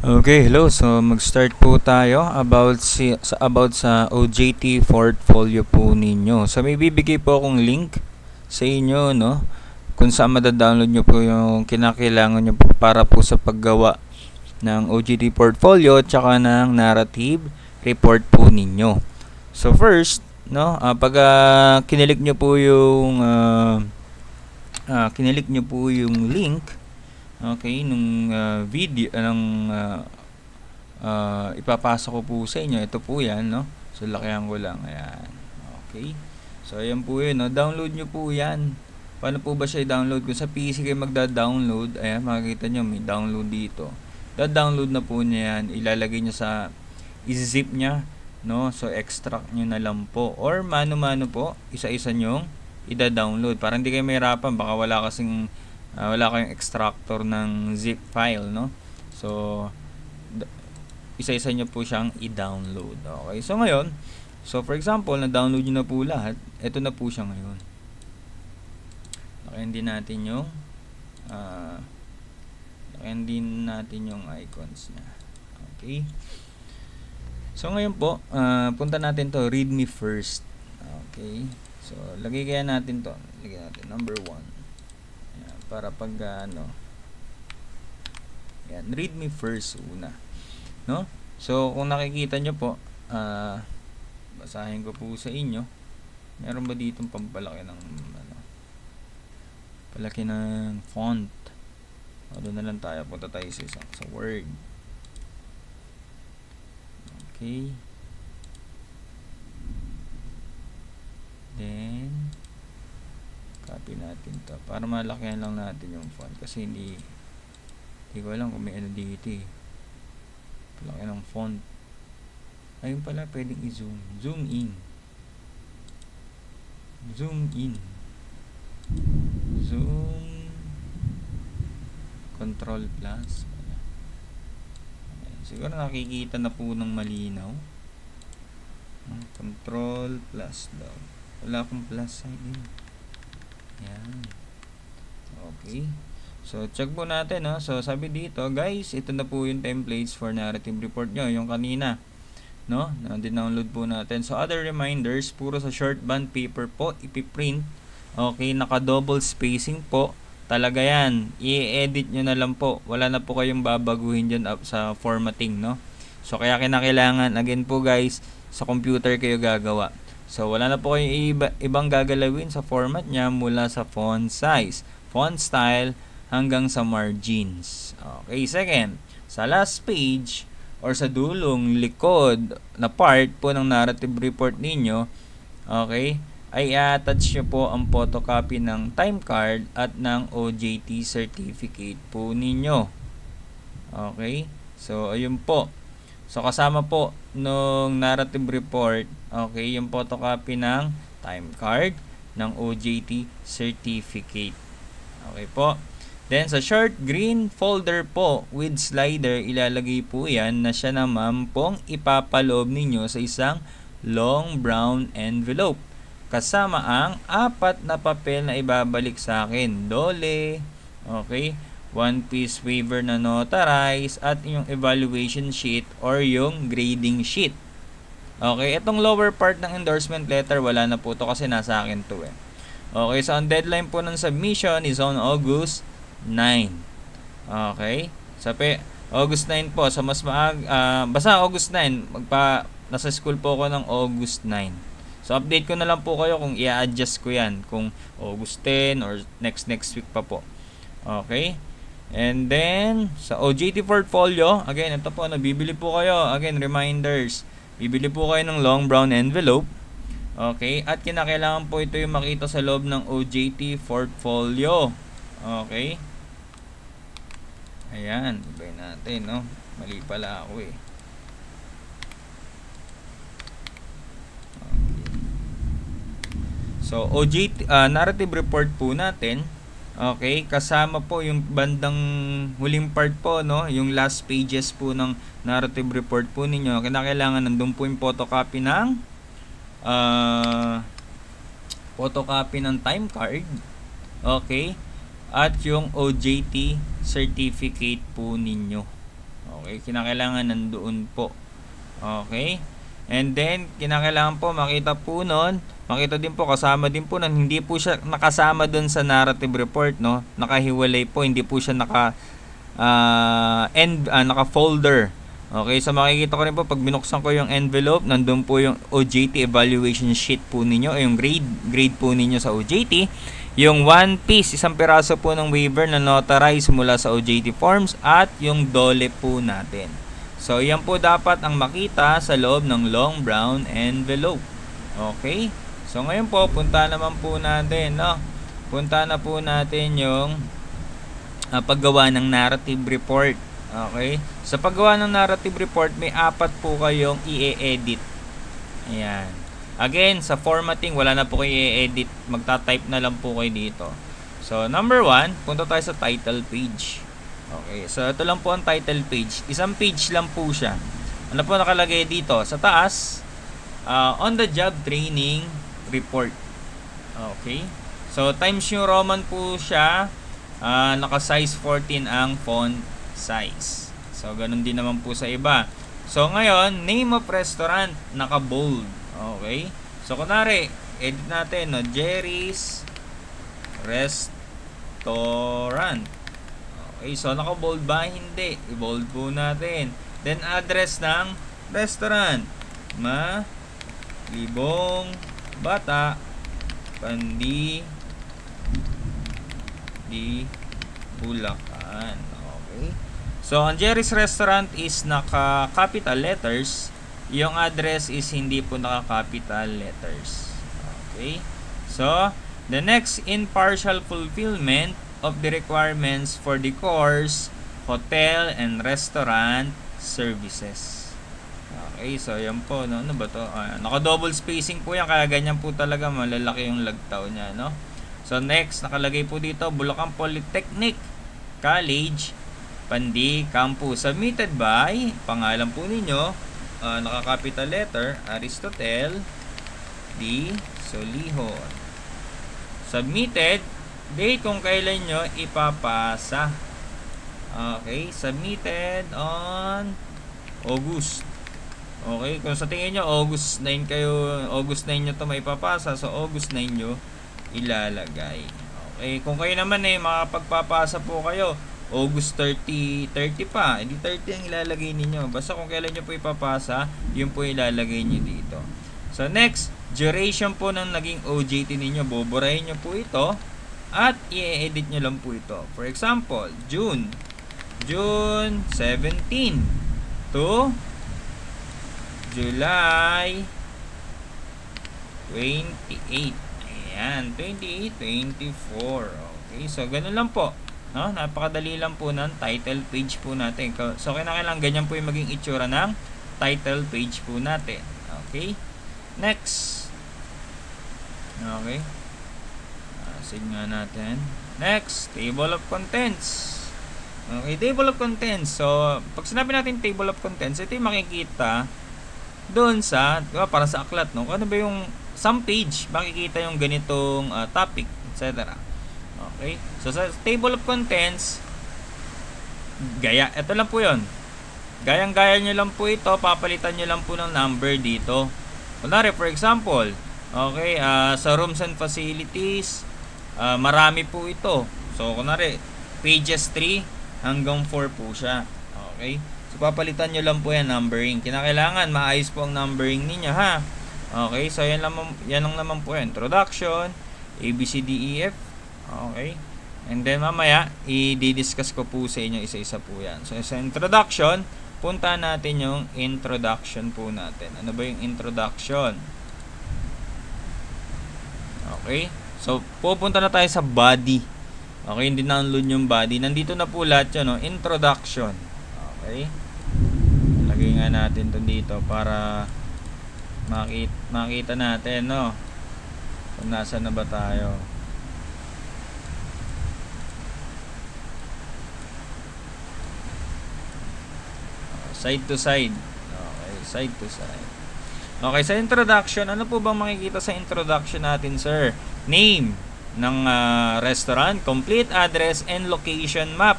Okay, hello. So mag-start po tayo about sa OJT portfolio po ninyo. So may bibigay po akong link sa inyo, no, kung saan mada-download nyo po yung kinakailangan nyo po para po sa paggawa ng OJT portfolio at saka ng narrative report po ninyo. So first, no, pag kinilik nyo po yung link, okay, nung video ipapasa ko po sa inyo. Ito po 'yan, no. So lakihan ko lang, ayan. Okay. So ayan po 'yun, no. Download nyo po 'yan. Paano po ba siya i-download? Kung sa PC kayo magda-download, ayan, makikita nyo may download dito. Da-download na po niya 'yan. Ilalagay niya sa i-zip niya, no. So extract niyo na lang po or mano-mano po, isa-isa nyong ida-download para hindi kayo mahirapan. Baka wala kayong extractor ng zip file, no. So isa-isa nyo po siyang i-download. Okay, so ngayon, for example, na-download nyo na po lahat. Ito na po siya ngayon. Lakayan din natin yung icons niya. Okay, so ngayon po, punta natin to readme first. Okay, so lagyan natin number 1. Ayan, para pag yan, readme first una, no? So kung nakikita nyo po, basahin ko po sa inyo. Meron ba ditong pampalaki ng palaki ng font? Doon na lang tayo, punta tayo sa Word. Okay, then copy natin to para malakihan lang natin yung font kasi hindi ko alam kung may ano dito eh. Laki ng font. Ayun pala, pwedeng i-zoom. Zoom in. Zoom. Control plus. Ayan. Siguro nakikita na po ng malinaw. Control plus daw. Wala akong plus sign. Ayan. Okay. So, check po natin, no? So, sabi dito, guys, ito na po yung templates for narrative report nyo. Yung kanina, no? Na-download po natin. So, other reminders, puro sa short band paper po, ipiprint. Okay, naka-double spacing po. Talaga yan. I-edit nyo na lang po. Wala na po kayong babaguhin dyan sa formatting, no? So, kaya kinakailangan, again po, guys, sa computer kayo gagawa. So, wala na po kayong ibang gagalawin sa format niya mula sa font size, font style, hanggang sa margins. Okay, second, sa last page or sa dulong likod na part po ng narrative report ninyo, okay, ay attach nyo po ang photocopy ng time card at ng OJT certificate po ninyo. Okay, so ayun po. So kasama po nung narrative report, okay, yung photocopy ng time card ng OJT certificate. Okay po. Then, sa short green folder po with slider, ilalagay po yan na siya naman pong ipapaloob ninyo sa isang long brown envelope. Kasama ang 4 na papel na ibabalik sa akin. Dole, okay, 1-piece waiver na notarized, at yung evaluation sheet or yung grading sheet. Okay, itong lower part ng endorsement letter, wala na po to kasi nasa akin to eh. Okay, so ang deadline po ng submission is on August 9. Okay? August 9 po. So, mas basta August 9. Nasa school po ako ng August 9. So, update ko na lang po kayo kung i-adjust ko yan. Kung August 10 or next week pa po. Okay? And then, sa OJT portfolio, again, ito po, bibili po kayo. Again, reminders. Bibili po kayo ng long brown envelope. Okay? At kinakailangan po ito yung makita sa loob ng OJT portfolio. Okay? Ayan, ibayin natin, no? Mali pala ako eh. Okay. So, OJT, narrative report po natin. Okay, kasama po yung bandang huling part po, no? Yung last pages po ng narrative report po ninyo. Kinakailangan nandun po yung photocopy ng time card. Okay? At yung OJT certificate po ninyo. Okay, kinakailangan nandoon po. Okay? And then, kinakailangan po makita po nun, makita din po, kasama din po nun, hindi po siya nakasama dun sa narrative report, no? Nakahiwalay po, hindi po siya naka-folder. Okay, so makikita ko rin po, pag binuksan ko yung envelope, nandun po yung OJT evaluation sheet po ninyo, yung grade po ninyo sa OJT. Yung one piece, isang piraso po ng waiver na notarize mula sa OJT forms at yung DOLE po natin. So, yan po dapat ang makita sa loob ng long brown envelope. Okay? So, ngayon po, punta naman po natin, no? Punta na po natin yung paggawa ng narrative report. Okay? Sa paggawa ng narrative report, may 4 po kayong i-edit. Ayan. Again, sa formatting, wala na po kayo i-edit. Magta-type na lang po kayo dito. So, number 1, punta tayo sa title page. Okay, so ito lang po ang title page. Isang page lang po siya. Ano po nakalagay dito? Sa taas, on the job training report. Okay. So, Times New Roman po siya. Naka-size 14 ang font size. So, ganun din naman po sa iba. So, ngayon, name of restaurant, naka-bold. Okay. So, kunwari, edit natin, no? Jerry's Restaurant. Okay, so naka-bold ba? Hindi. I-bold po natin. Then, address ng restaurant. Libong Bata, Pandi, Bulacan. Okay. So, ang Jerry's Restaurant is naka-capital letters. Yung address is hindi po naka-capital letters. Okay. So, the next, in partial fulfillment of the requirements for the course, hotel and restaurant services. Okay, so yan po, no? Ano ba to? Naka-double spacing po yan, kaya ganyan po talaga, malalaki yung lagtaw niya, no? So next, nakalagay po dito, Bulacan Polytechnic College, Pandi Campus. Submitted by, pangalan po ninyo, naka-capital letter, Aristotel D. Solihon. Submitted, date kung kailan nyo ipapasa. Okay, submitted on August. Okay, kung sa tingin nyo August 9 nyo to maipapasa, so August 9 nyo ilalagay. Okay, kung kayo naman makapagpapasa po kayo August 30 pa, hindi 30 ang ilalagay ninyo. Basta kung kailan nyo po ipapasa, yun po ilalagay nyo dito. So next, duration po ng naging OJT ninyo, buburahin nyo po ito at i-edit nyo lang po ito. For example, June 17 to July 28. Ayan, 28, 24. Okay, so ganun lang po. No? Napakadali lang po ng title page po natin. So kailangan ganyan po yung maging itsura ng title page po natin. Okay? Next. Okay. Sige nga natin. Next, table of contents. Okay, table of contents. So, pag sinabi natin table of contents, ito yung makikita doon sa, diba, para sa aklat, no? Ano ba yung some page, makikita yung ganitong topic, etc. Okay? So, sa table of contents, ito lang po yun. Gayang-gaya nyo lang po ito, papalitan nyo lang po ng number dito. Kunwari, for example, okay, sa rooms and facilities, marami po ito. So, kunwari, pages 3 hanggang 4 po siya. Okay? So, papalitan nyo lang po yan, numbering. Kinakailangan, maayos po ang numbering ninyo, ha? Okay? So, yan lang naman po yan. Introduction, A, B, C, D, E, F. Okay? And then, mamaya, i-discuss ko po sa inyo isa-isa po yan. So, sa introduction, punta natin yung introduction po natin. Ano ba yung introduction? Okay? So, pupunta na tayo sa body. Okay, hindi download yung body. Nandito na po lahat yun, no? Introduction. Okay? Lagay nga natin to dito para makita natin, no? Kung nasa na ba tayo. Side to side. Okay, side to side. Okay, sa introduction, ano po bang makikita sa introduction natin, sir? Name ng restaurant, complete address and location map.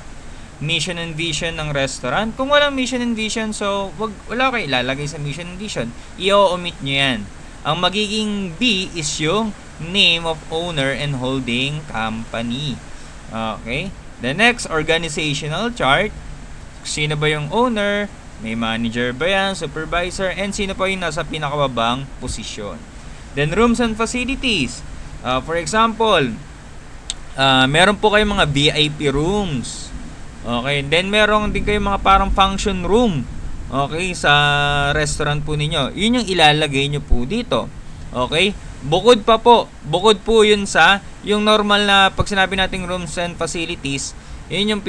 mission and vision ng restaurant. Kung walang mission and vision, so wala kayo ilalagay sa mission and vision. I-omit nyo yan. Ang magiging B is yung name of owner and holding company. Okay? The next, organizational chart. Sino ba yung owner? May manager ba yan? Supervisor? And sino pa yung nasa pinakababang posisyon? Then, rooms and facilities. For example, meron po kayong mga VIP rooms. Okay, then meron din kayong mga parang function room. Okay, sa restaurant po ninyo. Yun yung ilalagay nyo po dito. Okay? Bukod po yun sa yung normal na pag sinabi nating rooms and facilities, yun yung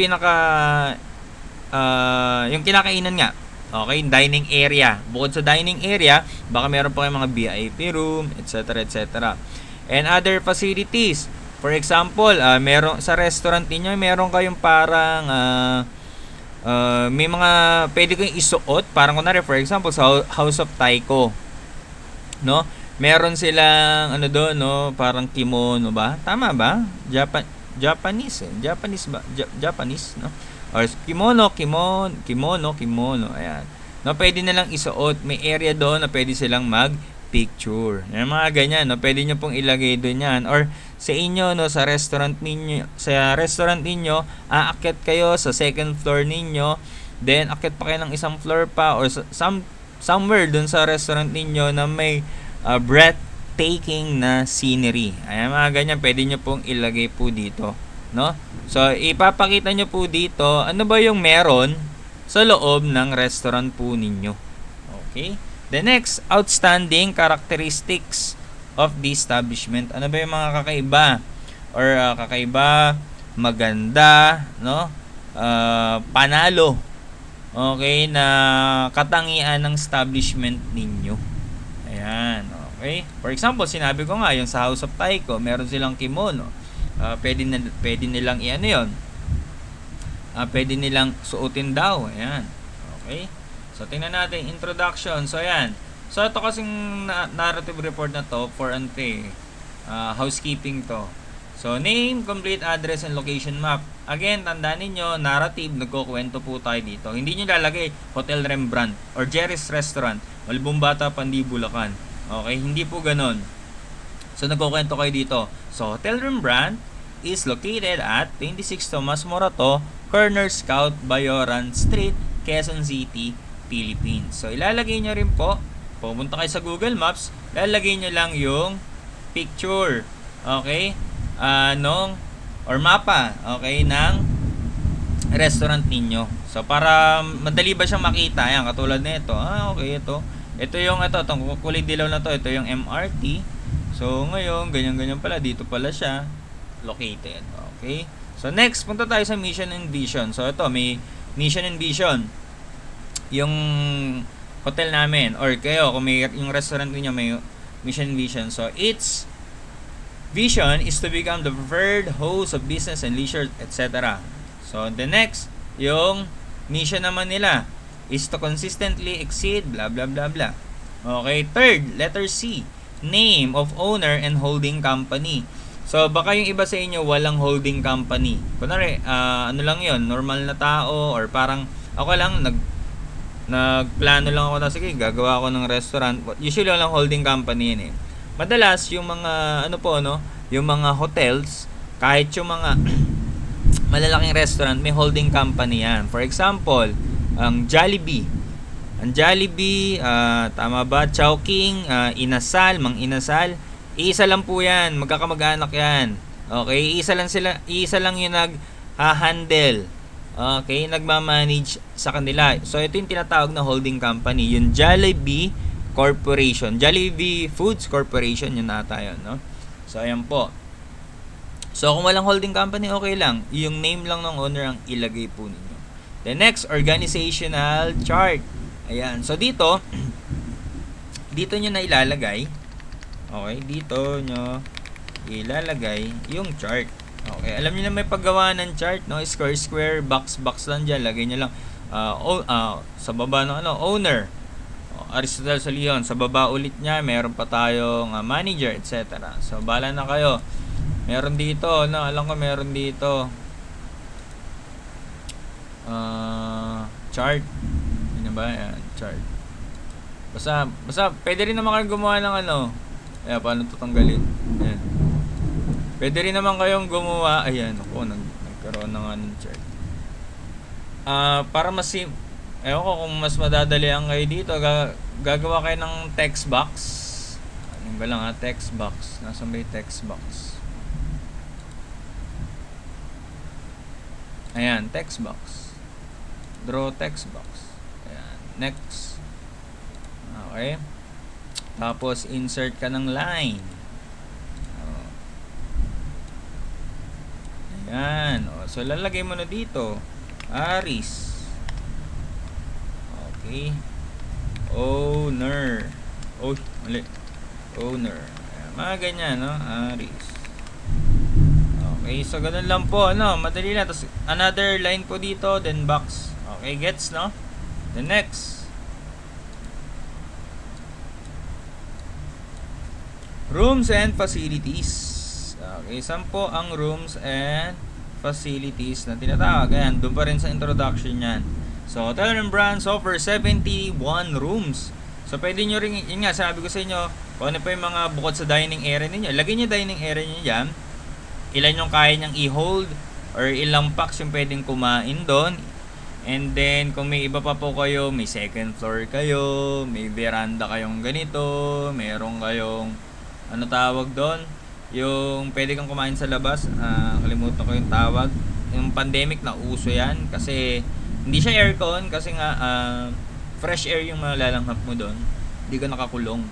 yung kinakainan nga. Okay, dining area. Bukod sa dining area, baka meron pa kayong mga VIP room, etc., etc. And other facilities. For example, meron sa restaurant niyo, meron kayong parang may mga pwede kayong isuot, parang kunwari for example sa House of Taiko. No? Meron silang ano doon, no, parang kimono ba? Tama ba? Japanese, no? Or kimono, ayan. No, pwede na lang isuot, may area doon na pwede silang mag-picture. Yung mga ganyan, no, pwede niyo pong ilagay doon 'yan. Or sa inyo, no, sa restaurant ninyo, aakyat kayo sa second floor ninyo, then akyat pa kayo ng isang floor pa or somewhere doon sa restaurant ninyo na may breathtaking na scenery. Ayan, mga ganyan, pwede nyo pong ilagay po dito, no? So, ipapakita nyo po dito, ano ba yung meron sa loob ng restaurant po ninyo. Okay? The next, outstanding characteristics of the establishment. Ano ba yung mga kakaiba? Or kakaiba, maganda, no? Panalo. Okay, na katangian ng establishment ninyo. Ayan, okay. For example, sinabi ko nga, yung sa House of Taiko, meron silang kimono. Pwede nilang i-ano yun. Pwede nilang suotin daw. Ayan. Okay. So, tingnan natin, introduction. So, ayan. So, ito kasing narrative report na to for housekeeping to. So, name, complete address, and location map. Again, tandaan ninyo, narrative, nagkukwento po tayo dito. Hindi nyo lalagay Hotel Rembrandt or Jerry's Restaurant, Malbong Bata, Pandi, Bulacan. Okay, hindi po ganon. So, nagkukwento kayo dito. So, Hotel Rembrandt is located at 26 Tomas Morato, Corner Scout, Bayoran Street, Quezon City, Philippines. So, ilalagay nyo rin po, pumunta kayo sa Google Maps, lalagay nyo lang yung picture, okay, or mapa, okay, ng restaurant ninyo. So, para madali ba siyang makita, yan, katulad nito. Okay, ito yung, itong kulay dilaw na to, ito yung MRT. So, ngayon, ganyan-ganyan pala, dito pala siya located, okay. So, next, punta tayo sa mission and vision. So, ito, may mission and vision. Yung hotel namin, or kayo, kung may yung restaurant niyo may mission and vision. So, its vision is to become the preferred host of business and leisure, etc. So, the next, yung mission naman nila is to consistently exceed blah blah blah blah. Okay, third, letter C, name of owner and holding company. So, baka yung iba sa inyo walang holding company. Kunwari, ano lang yon, normal na tao, or parang ako lang, nagplano lang ako na, sige, gagawa ako ng restaurant. Usually, walang holding company yan eh. Madalas, yung mga, yung mga hotels, kahit yung mga malalaking restaurant, may holding company yan. For example, ang Jollibee. Ang Jollibee, tama ba? Chowking, Inasal, Mang Inasal. Isa lang po yan, magkakamag-anak yan. Okay, isa lang yung nag-handle. Okay, nagmamanage sa kanila. So, ito yung tinatawag na holding company. Yung Jollibee Corporation. Jollibee Foods Corporation, yun ata yun, no? So, ayan po. So, kung walang holding company, okay lang. Yung name lang ng owner ang ilagay po ninyo. The next, organizational chart. Ayan. So, dito nyo na ilalagay. Okay, dito nyo ilalagay yung chart. Okay, alam niyo na may paggawa ng chart, no? Square, box lang dyan. Lagay nyo lang sa baba ng owner, Aristotle Solion. Sa baba ulit niya, meron pa tayong manager, etc. So, bala na kayo. Meron dito, no? Alam ko meron dito. chart. Ano ba? Ayan, chart. Basta, pwede rin naman kayo gumawa ng ano. Ayan, paano ito tanggalin? Ayan. Pwede rin naman kayong gumawa. Ayan, ako, nagkaroon na nga ng chart. Para mas ewan ko kung mas madadalian kayo dito, gagawa kayo ng text box. Ano ba lang text box. Nasaan ba yung text box? Ayan, text box. Draw text box. Ayan, next. Okay. Tapos, insert ka ng line. Ayan. So, lalagay mo na dito. Aris. Okay. Owner. Oh, mali. Owner. Ayan, mga ganyan, no? Aris. Okay, so ganun lang po, ano? Madali lang. Tapos, another line po dito, then box. Okay, gets, no? The next. Rooms and facilities. Okay, saan po ang rooms and facilities na tinatawag? Ayan, doon pa rin sa introduction yan. So, Hotel & Brands offer 71 rooms. So, pwede nyo rin, yun nga, sabi ko sa inyo, kung ano pa yung mga bukod sa dining area ninyo, lagay nyo dining area nyo dyan. Ilan yung kaya nyang i-hold or ilang packs yung pwedeng kumain doon. And then, kung may iba pa po kayo, may second floor kayo, may veranda kayong ganito, meron kayong, ano tawag doon? Yung pwede kang kumain sa labas, kalimutan ko yung tawag. Yung pandemic na uso yan kasi hindi siya aircon kasi nga fresh air yung malalanghap mo doon. Hindi ka nakakulong.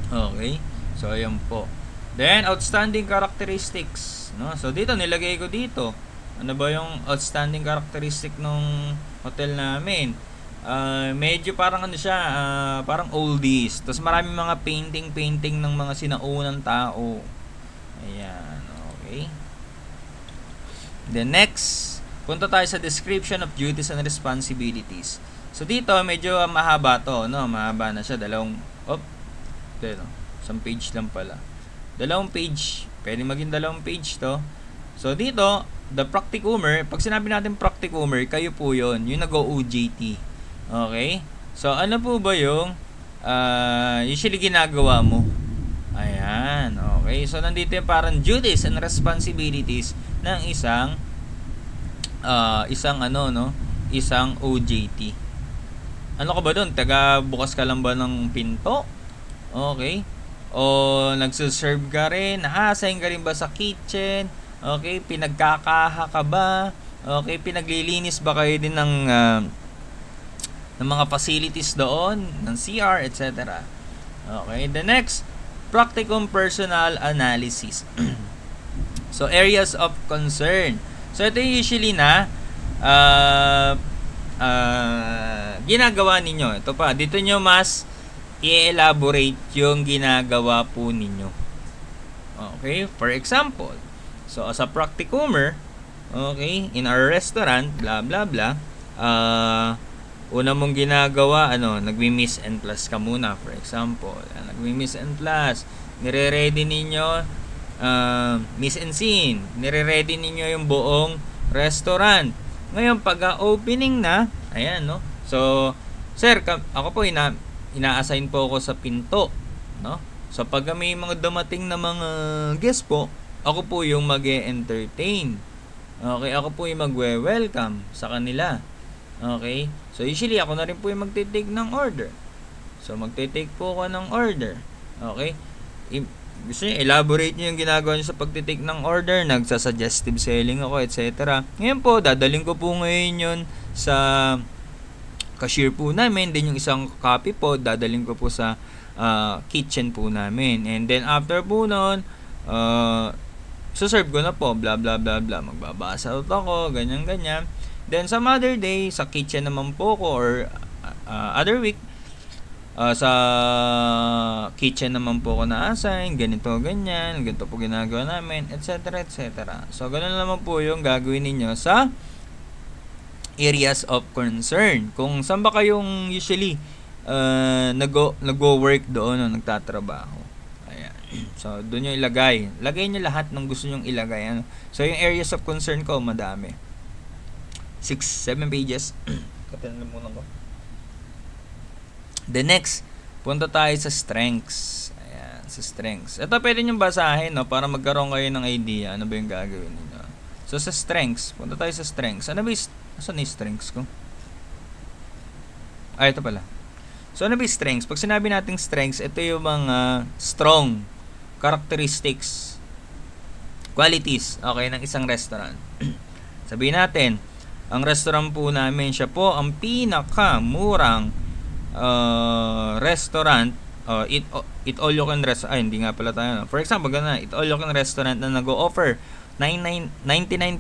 Okay? So, ayan po. Then, outstanding characteristics. No? So, dito, nilagay ko dito. Ano ba yung outstanding characteristic ng hotel namin? Medyo parang ano siya, parang oldies. Tapos maraming mga painting ng mga sinaunang tao. Ayan, okay. Then next, punta tayo sa description of duties and responsibilities. So dito, medyo mahaba to, no? Mahaba na siya, isang page lang pala. Dalawang page, pwede maging dalawang page to. So dito, the practicumer, pag sinabi natin practicumer, kayo po yun, yung nag-OJT. Okay? So, ano po ba yung usually ginagawa mo? Ayan. Okay. So, nandito yung parang duties and responsibilities ng isang isang OJT. Ano ka ba doon? Taga bukas ka lang ba ng pinto? Okay. O nagsuserve ka rin? Naka-assign ka rin ba sa kitchen? Okay. Pinagkakaha ka ba? Okay. Pinaglilinis ba kayo din ng mga facilities doon, ng CR, etc. Okay, the next, practicum personal analysis. So, areas of concern. So, ito usually na ginagawa ninyo. Ito pa, dito nyo mas i-elaborate yung ginagawa po ninyo. Okay, for example, so, as a practicumer, okay, in our restaurant, blah, blah, blah, una mong ginagawa, nagmi-miss and plus ka muna, for example. Nagmi-miss and plus. Nire-ready ninyo, miss and scene. Nire-ready ninyo yung buong restaurant. Ngayon, pag-opening na, ayan, no? So, sir, ako po, ina-assign po ako sa pinto, no? So, pag may mga dumating na mga guest po, ako po yung mag-e-entertain. Okay, ako po yung magwe-welcome sa kanila. Okay? So, usually, ako na rin po yung magtitake ng order. So, magtitake po ako ng order. Okay? Gusto nyo, elaborate nyo yung ginagawa nyo sa pagtitake ng order. Nagsasuggestive selling ako, etc. Ngayon po, dadaling ko po ngayon yun sa cashier po namin. Then, yung isang copy po, dadaling ko po sa kitchen po namin. And then, after po nun, serve ko na po, blah, blah, blah, blah. Magbabasa out ako, ganyan-ganyan. Then, some other day, sa kitchen naman po ko, or other week, sa kitchen naman po ko na-assign, ganito, ganyan, ganito po ginagawa namin, etc., etc. So, ganun naman po yung gagawin ninyo sa areas of concern. Kung saan ba kayong usually nag-work doon o nagtatrabaho. Ayan. So, doon yung ilagay. Lagay nyo lahat ng gusto nyong ilagay. So, yung areas of concern ko, madami. 7 pages. Kapitan muna ko. The next, punta tayo sa strengths. Ayan, sa strengths. Ito pwede nyo basahin, no, para magkaroon kayo ng idea ano ba yung gagawin ninyo. So, sa strengths, punta tayo sa strengths. Ano ba yung, asan yung strengths ko? Ito pala. So, ano ba yung strengths? Pag sinabi nating strengths, ito yung mga strong characteristics, qualities, okay, ng isang restaurant. Sabihin natin, ang restaurant po namin, siya po ang pinakamurang restaurant, eat all you can restaurant. Hindi nga pala tayo. For example, ganun, eat all you can restaurant na nag-o-offer 99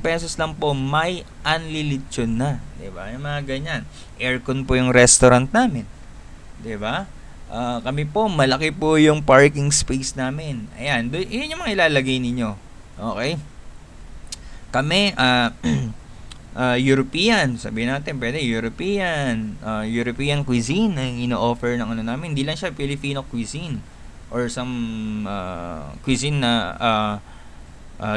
pesos lang po, may unlilitsyon na. Diba? Yung mga ganyan. Aircon po yung restaurant namin. Diba? Kami po, malaki po yung parking space namin. Ayan, yun yung mga ilalagay ninyo. Okay? Kami, European, sabihin natin, pwede European cuisine ang ino-offer ng ano namin. Hindi lang siya Filipino cuisine or some cuisine na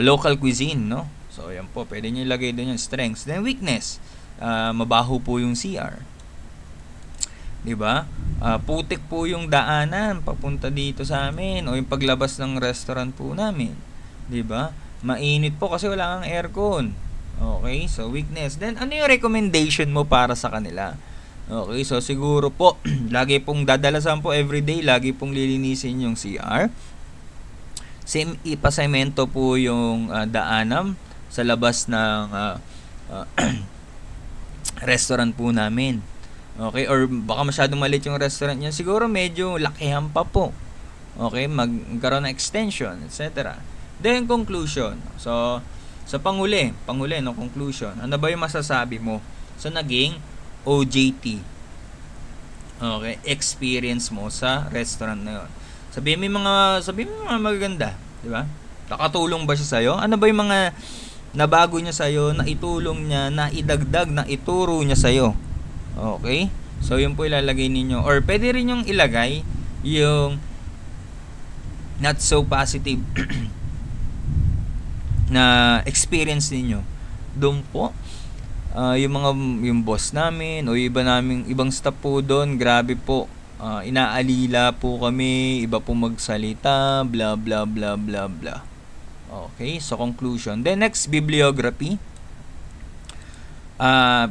local cuisine, no? So, yan po, pwede nyo ilagay doon yung strengths. Then, weakness, mabaho po yung CR. Diba? Putik po yung daanan papunta dito sa amin o yung paglabas ng restaurant po namin. Diba? Mainit po kasi wala kang aircon. Okay? So, weakness. Then, ano yung recommendation mo para sa kanila? Okay? So, siguro po, lagi pong dadalasan po everyday, lagi pong lilinisin yung CR. Ipasemento po yung daanan sa labas ng restaurant po namin. Okay? Or baka masyadong maliit yung restaurant niya. Siguro medyo lakihan pa po. Okay? Magkaroon ng extension, etc. Then, conclusion. So, sa panghuli, no, conclusion. Ano ba yung masasabi mo sa naging OJT? Okay? Experience mo sa restaurant na yun. Sabihin mo mga magaganda, di ba? Nakatulong ba siya sa'yo? Ano ba yung mga nabago niya sa'yo, na itulong niya, na idagdag, na ituro niya sa'yo? Okay? So, yun po ilalagay ninyo. Or, pwede rin yung ilagay yung not so positive na experience ninyo. Doon po, yung boss namin, o ibang staff po doon, grabe po. Inaalila po kami, iba po magsalita, blah blah blah blah blah. Okay, so conclusion. Then next, bibliography.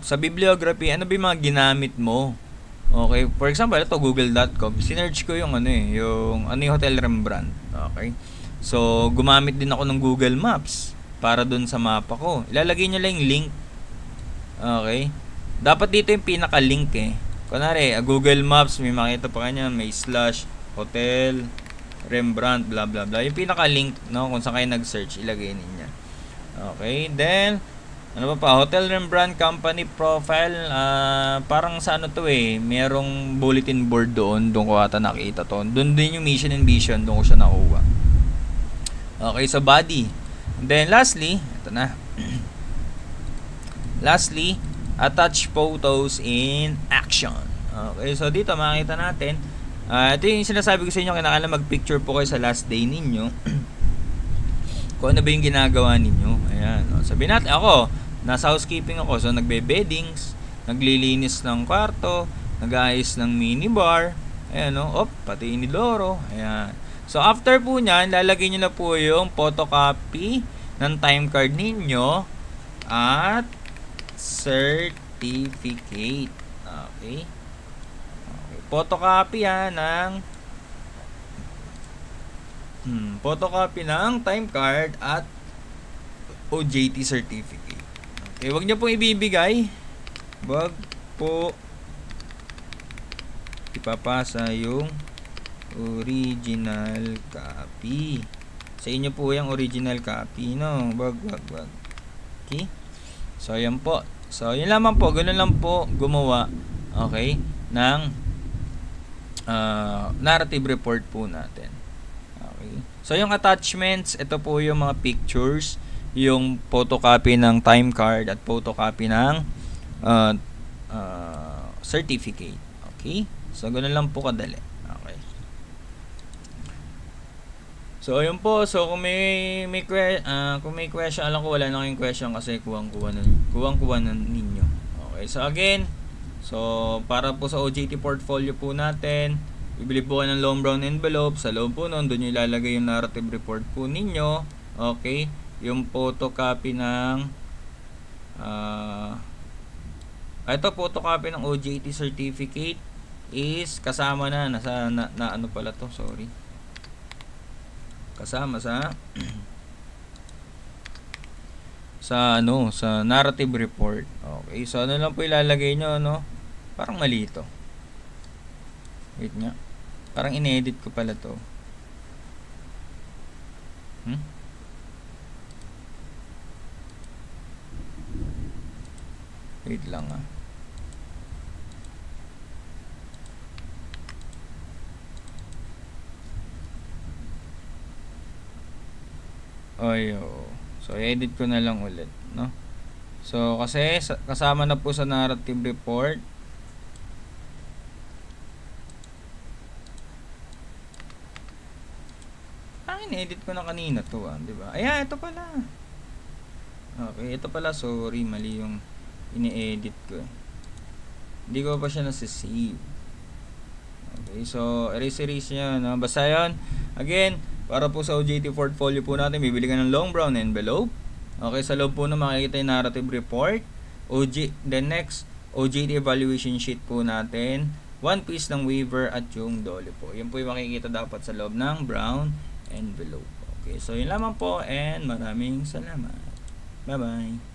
Sa bibliography, ano ba yung mga ginamit mo? Okay, for example, ito google.com. Sinearch ko yung yung Hotel Rembrandt. Okay. So, gumamit din ako ng Google Maps para dun sa mapa ko. Ilalagay nyo lang yung link. Okay. Dapat dito yung pinaka-link eh. Kunwari, Google Maps, may makita pa kanya, may / Hotel Rembrandt, blah blah blah. Yung pinaka-link, no, kung saan kayo nag-search, ilagay ninyo. Okay, then ano pa? Hotel Rembrandt Company profile. Parang sa ano to eh, merong bulletin board doon ko ata nakita to. Doon din yung mission and vision, doon ko siya nakuha. Okay, so body. Then lastly, ito na. Lastly, attach photos in action. Okay, so dito makikita natin, ito yung sinasabi ko sa inyo, kailangan mag-picture po kayo sa last day ninyo. Kung ano ba yung ginagawa ninyo. Ayan, sabihin natin, ako, nasa housekeeping ako, so nagbe-beddings, naglilinis ng kwarto, nag-aayos ng minibar, ayan, pati inidoro, ayan. So, after po nyan, lalagay nyo na po yung photocopy ng time card ninyo at certificate. Okay. Photocopy ng photocopy ng time card at OJT certificate. Okay, wag niyo pong ibibigay. Wag po ipapasa yung original copy. Sa inyo po yung original copy, no? Wag. Okay? So, yan po. So, yun lamang po. Ganun lang po gumawa, okay, ng narrative report po natin. Okay. So, yung attachments, ito po yung mga pictures, yung photocopy ng time card at photocopy ng certificate. Okay? So, ganun lang po kadali. Okay. So, ayun po. So, kung may question, alam ko wala na kayong question kasi kuwang-kuha na ninyo. Okay, so again, so para po sa OJT portfolio po natin, bibili po kayo ng long brown envelope. Sa loob po nun, doon nyo ilalagay yung narrative report po ninyo. Okay, yung photocopy ng ito, photocopy ng OJT certificate is kasama na ano pala to, sorry. Kasama sa sa narrative report. Okay, so ano lang po ilalagay nyo, no? Parang mali ito. Wait nga. Parang in-edit ko pala to. Wait lang ah. So, edit ko na lang ulit, no? So, kasi kasama na po sa narrative report. In-edit ko na kanina to, di ba? Ayan, ito pala. Okay, ito pala, sorry, mali yung ini-edit ko. Hindi ko pa siya nasi-save. Okay, so erase niya, no? Basta yun. Again, para po sa OJT portfolio po natin, bibili ka ng long brown envelope. Okay, sa loob po na makikita yung narrative report. The next OJT evaluation sheet po natin, one piece ng waiver at yung dole po. Yun po yung makikita dapat sa loob ng brown envelope. Okay, so yun lamang po and maraming salamat. Bye-bye.